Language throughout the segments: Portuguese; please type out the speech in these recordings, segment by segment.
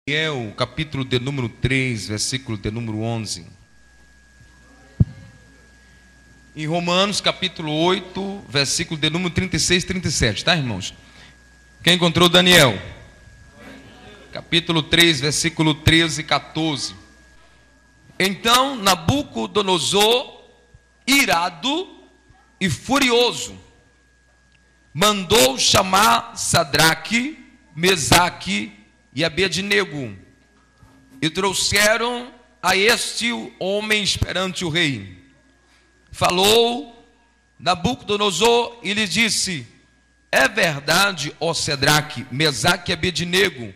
Daniel, capítulo de número 3, versículo de número 11. Em Romanos, capítulo 8, versículo de número 36 e 37, tá, irmãos? Quem encontrou Daniel? Capítulo 3, versículo 13 e 14. Então Nabucodonosor, irado e furioso, mandou chamar Sadraque, Mesaque e Abednego, e trouxeram a este homem perante o rei. Falou Nabucodonosor e lhe disse: é verdade, ó Sadraque, Mesaque e Abednego,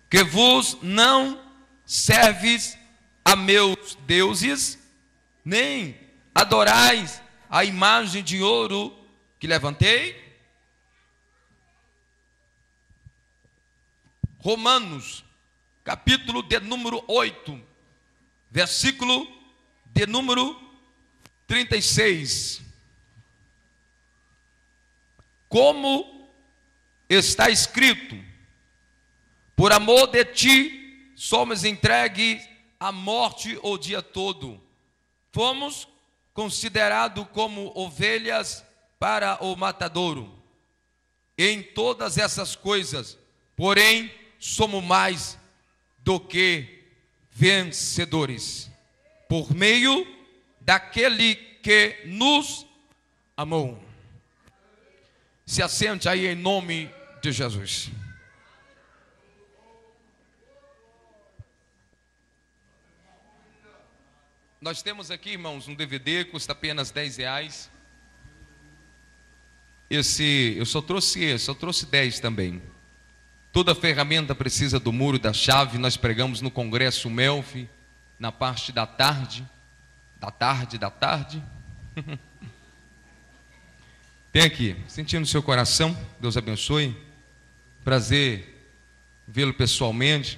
que vos não serves a meus deuses, nem adorais a imagem de ouro que levantei? Romanos, capítulo de número 8, versículo de número 36. Como está escrito: por amor de ti somos entregues à morte o dia todo. Fomos considerados como ovelhas para o matadouro. Em todas essas coisas, porém, somos mais do que vencedores, por meio daquele que nos amou. Se assente aí em nome de Jesus. Nós temos aqui, irmãos, um DVD, custa apenas R$10. Eu só trouxe 10 também. Toda ferramenta precisa do muro da chave. Nós pregamos no Congresso Melfi, na parte da tarde. Da tarde. Tem aqui, sentindo no seu coração, Deus abençoe. Prazer vê-lo pessoalmente.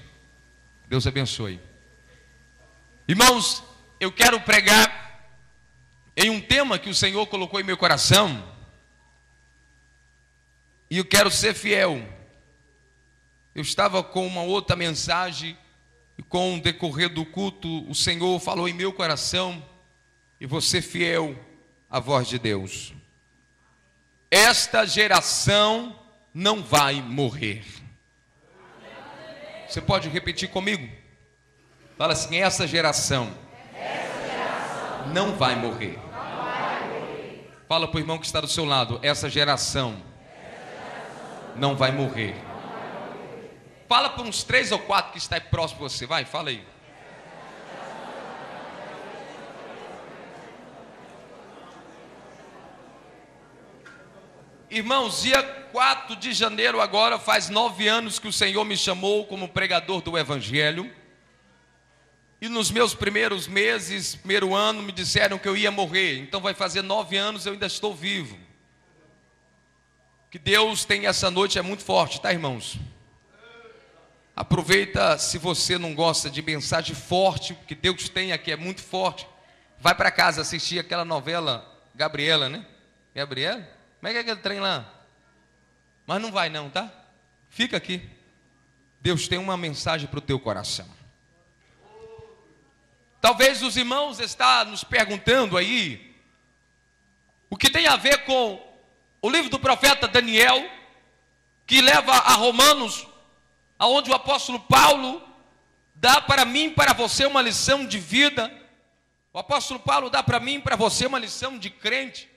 Deus abençoe. Irmãos, eu quero pregar em um tema que o Senhor colocou em meu coração. E eu quero ser fiel. Eu estava com uma outra mensagem, e com o decorrer do culto, o Senhor falou em meu coração: e vou ser fiel à voz de Deus. Esta geração não vai morrer. Você pode repetir comigo? Fala assim: essa geração não vai morrer. Fala para o irmão que está do seu lado: essa geração não vai morrer. Fala para uns 3 ou 4 que está aí próximo de você. Vai, fala aí. Irmãos, dia 4 de janeiro agora faz 9 anos que o Senhor me chamou como pregador do Evangelho. E nos meus primeiros meses, primeiro ano, me disseram que eu ia morrer. Então vai fazer 9 anos, eu ainda estou vivo. Que Deus tem essa noite é muito forte, tá, irmãos? Aproveita, se você não gosta de mensagem forte, que Deus tem aqui é muito forte, vai para casa assistir aquela novela Gabriela, né? Gabriela? Como é que é aquele trem lá? Mas não vai não, tá? Fica aqui. Deus tem uma mensagem para o teu coração. Talvez os irmãos estão nos perguntando aí o que tem a ver com o livro do profeta Daniel, que leva a Romanos, aonde o apóstolo Paulo dá para mim e para você uma lição de vida. O apóstolo Paulo dá para mim e para você uma lição de crente.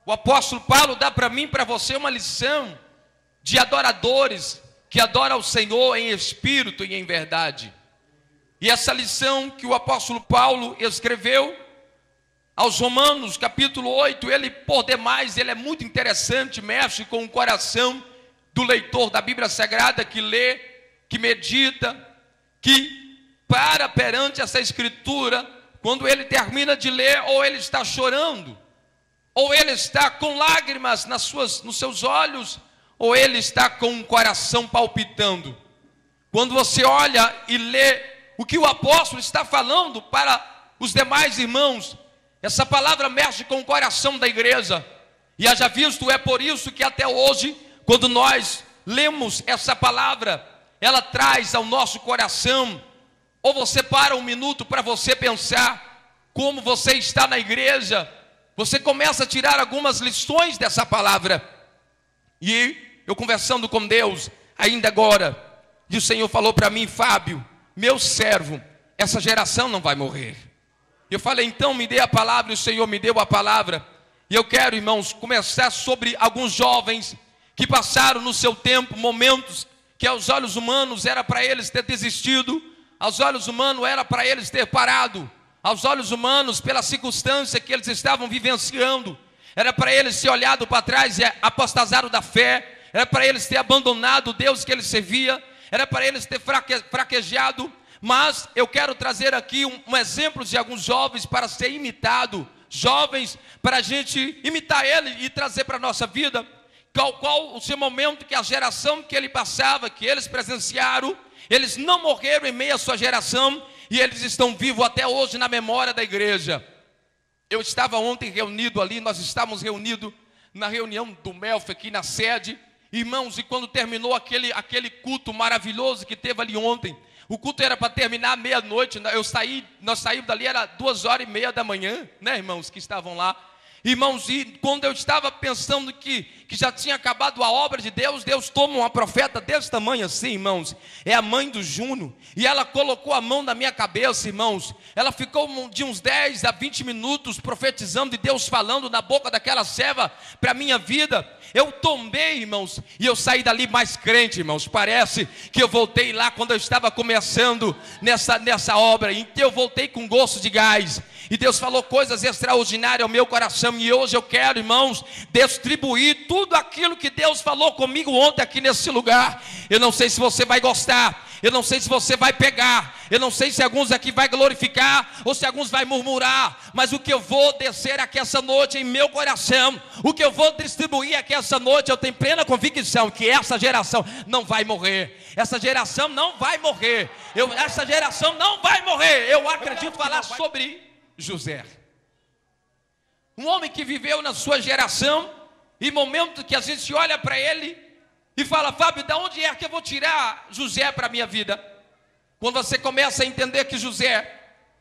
O apóstolo Paulo dá para mim e para você uma lição de adoradores que adoram ao Senhor em espírito e em verdade. E essa lição que o apóstolo Paulo escreveu aos Romanos, capítulo 8, ele por demais, ele é muito interessante, mexe com o coração do leitor da Bíblia Sagrada, que lê, que medita, que para perante essa escritura, quando ele termina de ler, ou ele está chorando, ou ele está com lágrimas nos seus olhos, ou ele está com o coração palpitando. Quando você olha e lê o que o apóstolo está falando para os demais irmãos, essa palavra mexe com o coração da igreja. E haja visto, é por isso que até hoje, quando nós lemos essa palavra, ela traz ao nosso coração, ou você para um minuto para você pensar como você está na igreja, você começa a tirar algumas lições dessa palavra. E eu conversando com Deus, ainda agora, e o Senhor falou para mim: Fábio, meu servo, essa geração não vai morrer. Eu falei: então me dê a palavra, e o Senhor me deu a palavra. E eu quero, irmãos, começar sobre alguns jovens que passaram no seu tempo momentos que aos olhos humanos era para eles ter desistido, aos olhos humanos era para eles ter parado, aos olhos humanos, pela circunstância que eles estavam vivenciando, era para eles ter olhado para trás e apostazado da fé, era para eles ter abandonado o Deus que eles servia, era para eles ter fraquejado. Mas eu quero trazer aqui um exemplo de alguns jovens para ser imitado, jovens para a gente imitar ele e trazer para a nossa vida. Qual o seu momento que a geração que ele passava, que eles presenciaram, eles não morreram em meio à sua geração e eles estão vivos até hoje na memória da igreja. Eu estava ontem reunido ali, nós estávamos reunidos na reunião do Melf aqui na sede, irmãos, e quando terminou aquele culto maravilhoso que teve ali ontem, o culto era para terminar meia-noite, nós saímos dali, era 2h30 da manhã, né, irmãos, que estavam lá. Irmãos, e quando eu estava pensando que já tinha acabado a obra de Deus, Deus toma uma profeta desse tamanho assim, irmãos, é a mãe do Júnior, e ela colocou a mão na minha cabeça, irmãos, ela ficou de uns 10 a 20 minutos profetizando e Deus falando na boca daquela serva para a minha vida. Eu tombei, irmãos, e eu saí dali mais crente, irmãos. Parece que eu voltei lá quando eu estava começando nessa obra, então eu voltei com gosto de gás, e Deus falou coisas extraordinárias ao meu coração, e hoje eu quero, irmãos, distribuir tudo aquilo que Deus falou comigo ontem aqui nesse lugar. Eu não sei se você vai gostar, eu não sei se você vai pegar, eu não sei se alguns aqui vai glorificar, ou se alguns vai murmurar, mas o que eu vou descer aqui essa noite em meu coração, o que eu vou distribuir aqui essa noite, eu tenho plena convicção que essa geração não vai morrer, essa geração não vai morrer, essa geração não vai morrer. Eu acredito falar sobre José, um homem que viveu na sua geração, e momento que a gente olha para ele e fala: Fábio, de onde é que eu vou tirar José para a minha vida? Quando você começa a entender que José,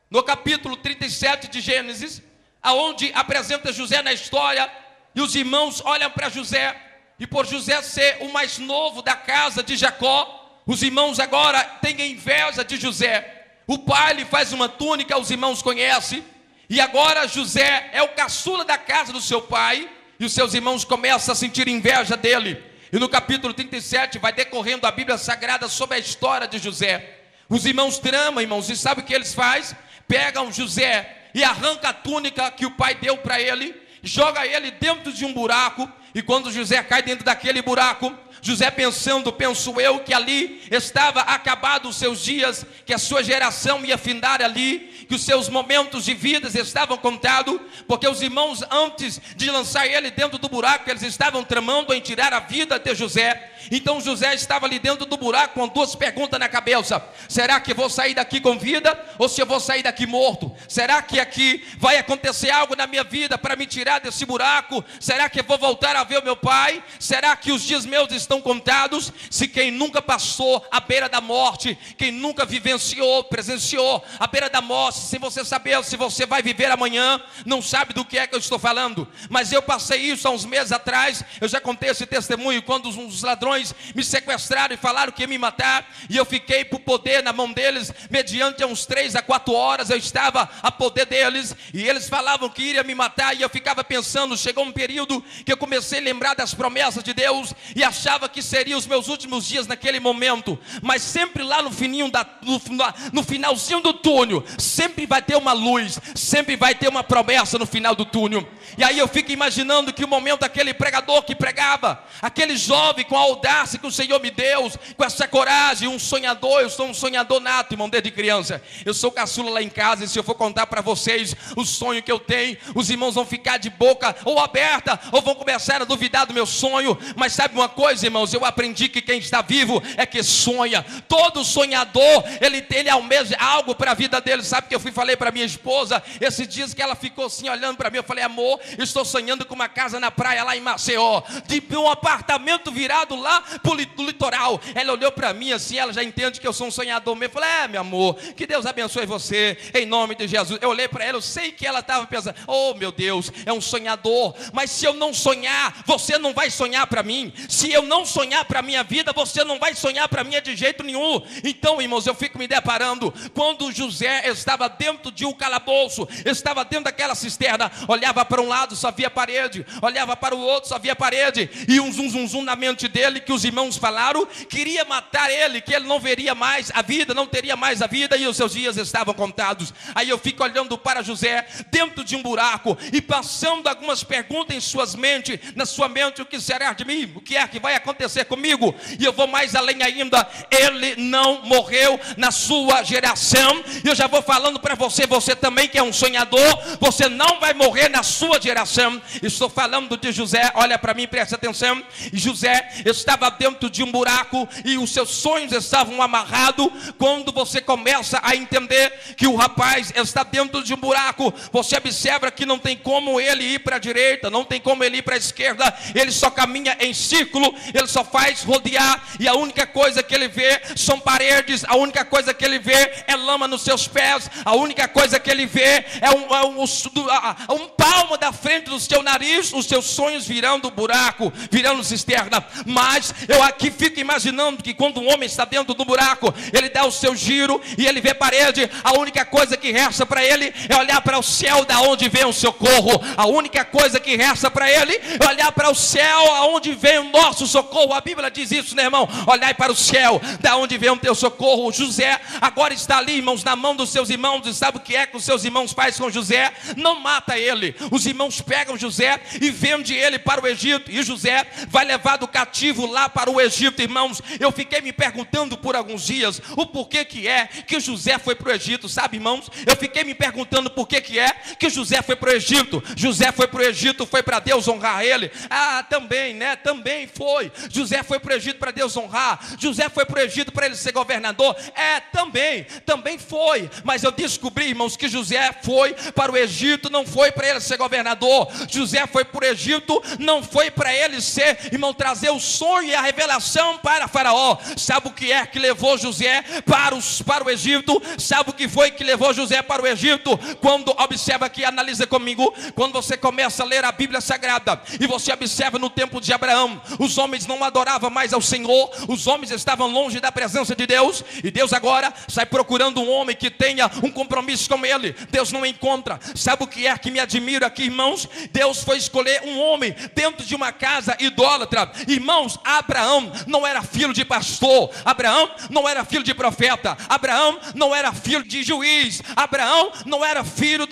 no capítulo 37 de Gênesis, aonde apresenta José na história, e os irmãos olham para José, e por José ser o mais novo da casa de Jacó, os irmãos agora têm inveja de José. O pai lhe faz uma túnica, os irmãos conhecem, e agora José é o caçula da casa do seu pai, e os seus irmãos começam a sentir inveja dele. E no capítulo 37 vai decorrendo a Bíblia Sagrada sobre a história de José. Os irmãos tramam, irmãos, e sabe o que eles fazem? Pegam José e arrancam a túnica que o pai deu para ele, joga ele dentro de um buraco, e quando José cai dentro daquele buraco, José penso eu, que ali estava acabado os seus dias, que a sua geração ia findar ali, que os seus momentos de vida estavam contados, porque os irmãos, antes de lançar ele dentro do buraco, eles estavam tramando em tirar a vida de José. Então José estava ali dentro do buraco com duas perguntas na cabeça: será que eu vou sair daqui com vida, ou se eu vou sair daqui morto? Será que aqui vai acontecer algo na minha vida para me tirar desse buraco? Será que eu vou voltar a ver o meu pai? Será que os dias meus estão contados? Se quem nunca passou à beira da morte, quem nunca vivenciou, presenciou à beira da morte, sem você saber se você vai viver amanhã, não sabe do que é que eu estou falando. Mas eu passei isso há uns meses atrás. Eu já contei esse testemunho, quando os ladrões me sequestraram e falaram que ia me matar, e eu fiquei por poder na mão deles, mediante uns 3 a 4 horas eu estava a poder deles, e eles falavam que iria me matar, e eu ficava pensando. Chegou um período que eu comecei a lembrar das promessas de Deus, e achava que seriam os meus últimos dias naquele momento, mas sempre lá no finalzinho do túnel, sempre vai ter uma luz, sempre vai ter uma promessa no final do túnel. E aí eu fico imaginando que o momento, aquele pregador que pregava, aquele jovem com a audácia que o Senhor me deu, com essa coragem, um sonhador. Eu sou um sonhador nato, irmão, desde criança. Eu sou caçula lá em casa, e se eu for contar para vocês o sonho que eu tenho, os irmãos vão ficar de boca ou aberta, ou vão começar começaram a duvidar do meu sonho. Mas sabe uma coisa, irmãos? Eu aprendi que quem está vivo é que sonha. Todo sonhador, ele almeja algo para a vida dele. Sabe que eu falei para minha esposa esses dias, que ela ficou assim olhando para mim. Eu falei: amor, estou sonhando com uma casa na praia lá em Maceió, de um apartamento virado lá pro litoral. Ela olhou para mim assim, ela já entende que eu sou um sonhador mesmo. Eu falei: meu amor, que Deus abençoe você, em nome de Jesus. Eu olhei para ela, eu sei que ela estava pensando: oh meu Deus, é um sonhador. Mas se eu não sonhar, você não vai sonhar para mim. Se eu não sonhar para a minha vida, você não vai sonhar para mim de jeito nenhum. Então, irmãos, eu fico me deparando, quando José estava dentro de um calabouço, estava dentro daquela cisterna, olhava para um lado, só via parede, olhava para o outro, só via parede, e um zum na mente dele, que os irmãos falaram, queria matar ele, que ele não veria mais a vida, não teria mais a vida, e os seus dias estavam contados. Aí eu fico olhando para José, dentro de um buraco, e passando algumas perguntas em na sua mente: o que será de mim? O que é que vai acontecer comigo? E eu vou mais além ainda: ele não morreu na sua geração. E eu já vou falando para você, você também que é um sonhador, você não vai morrer na sua geração. Estou falando de José, olha para mim, presta atenção. José estava dentro de um buraco e os seus sonhos estavam amarrados. Quando você começa a entender que o rapaz está dentro de um buraco, você observa que não tem como ele ir para a direita, não tem como ele ir para a esquerda, ele só caminha em círculo, ele só faz rodear, e a única coisa que ele vê são paredes, a única coisa que ele vê é lama nos seus pés, a única coisa que ele vê é um palmo da frente do seu nariz. Os seus sonhos virando buraco, virando cisterna. Mas eu aqui fico imaginando que quando um homem está dentro do buraco, ele dá o seu giro e ele vê parede, a única coisa que resta para ele é olhar para o céu, da onde vem o socorro. A única coisa que resta para ele é olhar para o céu, aonde vem o nosso socorro. A Bíblia diz isso, né, irmão? Olhai para o céu, da onde vem o teu socorro. José agora está ali, irmãos, na mão dos seus irmãos. E sabe o que é que os seus irmãos fazem com José? Não mata ele. Os irmãos pegam José e vendem ele para o Egito, e José vai levado cativo lá para o Egito. Irmãos, eu fiquei me perguntando por alguns dias o porquê que é que José foi para o Egito. Sabe, irmãos, eu fiquei me perguntando por que é que José foi para o Egito. José foi para o Egito, foi para Deus honrar ele? Também, né? Também foi. José foi para o Egito para Deus honrar. José foi para o Egito para ele ser governador? Também foi. Mas eu descobri, irmãos, que José foi para o Egito, não foi para ele ser governador. José foi para o Egito, não foi para ele ser, irmão, trazer o sonho e a revelação para Faraó. Sabe o que é que levou José para o Egito? Sabe o que foi que levou José para o Egito? Quando observa aqui, analisa comigo, quando você começa a ler a Bíblia Sagrada e você observa no tempo de Abraão, os homens não adoravam mais ao Senhor, os homens estavam longe da presença de Deus, e Deus agora sai procurando um homem que tenha um compromisso com ele. Deus não encontra. Sabe o que é que me admira aqui, irmãos? Deus foi escolher um homem dentro de uma casa idólatra. Irmãos, Abraão não era filho de pastor, Abraão não era filho de profeta, Abraão não era filho de juiz, Abraão não era filho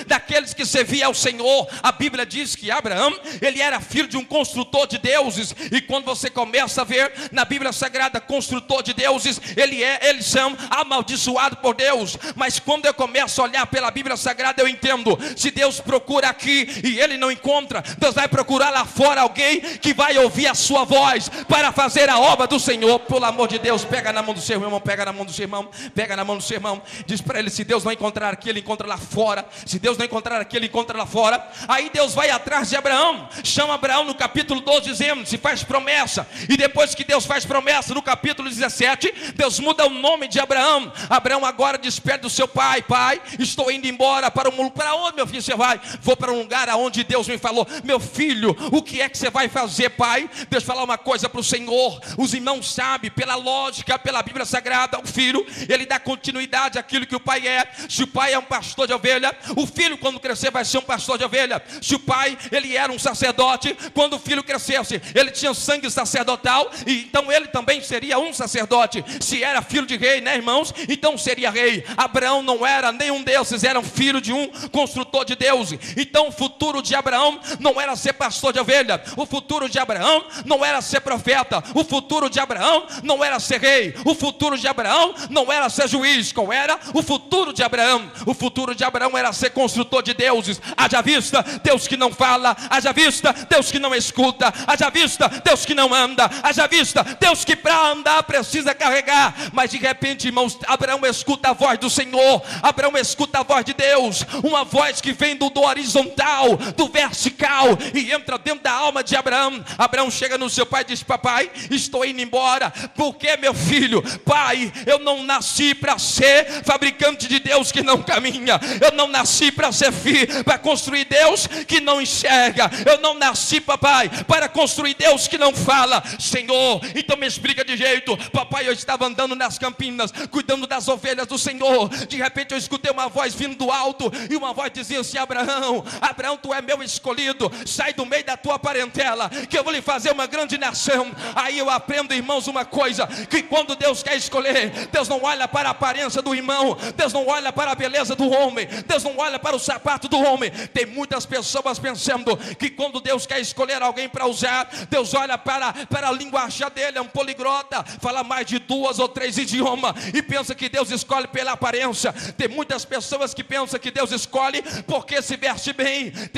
daqueles que serviam ao Senhor. A Bíblia diz que Abraão, ele era filho de um construtor de deuses. E quando você começa a ver na Bíblia Sagrada, construtor de deuses, eles são amaldiçoados por Deus. Mas quando eu começo a olhar pela Bíblia Sagrada, eu entendo: se Deus procura aqui e ele não encontra, Deus vai procurar lá fora alguém que vai ouvir a sua voz para fazer a obra do Senhor. Pelo amor de Deus, pega na mão do seu irmão, pega na mão do seu irmão, pega na mão do seu irmão, diz para ele: se Deus não encontrar aqui, ele encontra lá fora. Se Deus não encontrar aqui, ele encontra lá fora. Aí Deus vai atrás de Abraão, chama Abraão no capítulo 12, dizendo: se faz promessa. E depois que Deus faz promessa, no capítulo 17, Deus muda o nome de Abraão. Abraão agora despede do seu pai: pai, estou indo embora para onde, meu filho, você vai? Vou para um lugar aonde Deus me falou. Meu filho, o que é que você vai fazer, pai? Deixa eu falar uma coisa para o Senhor. Os irmãos sabem, pela lógica, pela Bíblia Sagrada, o filho, ele dá continuidade àquilo que o pai é. Se o pai é um pastor de ovelha, o filho, quando crescer, vai ser um pastor de ovelha. Se o pai, ele era um sacerdote, quando o filho crescesse, ele tinha sangue sacerdotal, e então ele também seria um sacerdote. Se era filho de rei, né, irmãos? Então seria rei. Abraão não era nenhum desses, era filho de um construtor de Deus. Então o futuro de Abraão não era ser pastor de ovelha, o futuro de Abraão não era ser profeta, o futuro de Abraão não era ser rei, o futuro de Abraão não era ser juiz. Qual era o futuro de Abraão? O futuro de Abraão era ser construtor de deuses. Haja vista, Deus que não fala, haja vista Deus que não escuta, haja vista Deus que não anda, haja vista Deus que para andar precisa carregar. Mas de repente, irmãos, Abraão escuta a voz do Senhor, Abraão escuta a voz de Deus, uma voz que vem do horizontal, do vertical, e entra dentro da alma de Abraão. Abraão chega no seu pai e diz: papai, estou indo embora. Por que, meu filho? Pai, eu não nasci para ser fabricante de Deus que não caminha, eu não nasci para ser filho, para construir Deus que não enxerga, eu não nasci, papai, para construir Deus que não fala. Senhor, então me explica de jeito. Papai, eu estava andando nas campinas, cuidando das ovelhas do Senhor, de repente eu escutei uma voz vindo do alto, e uma voz dizia assim: Abraão, Abraão, tu é meu escolhido, sai do meio da tua parentela, que eu vou lhe fazer uma grande nação. Aí eu aprendo, irmãos, uma coisa, que quando Deus quer escolher, Deus não olha para a aparência do irmão, Deus não olha para a beleza do homem, Deus não olha para o sapato do homem. Tem muitas pessoas pensando que quando Deus quer escolher alguém para usar, Deus olha para a linguagem dele, é um poliglota, fala mais de 2 ou 3 idiomas, e pensa que Deus escolhe pela aparência. Tem muitas pessoas que pensam que Deus escolhe porque se veste bem. Tem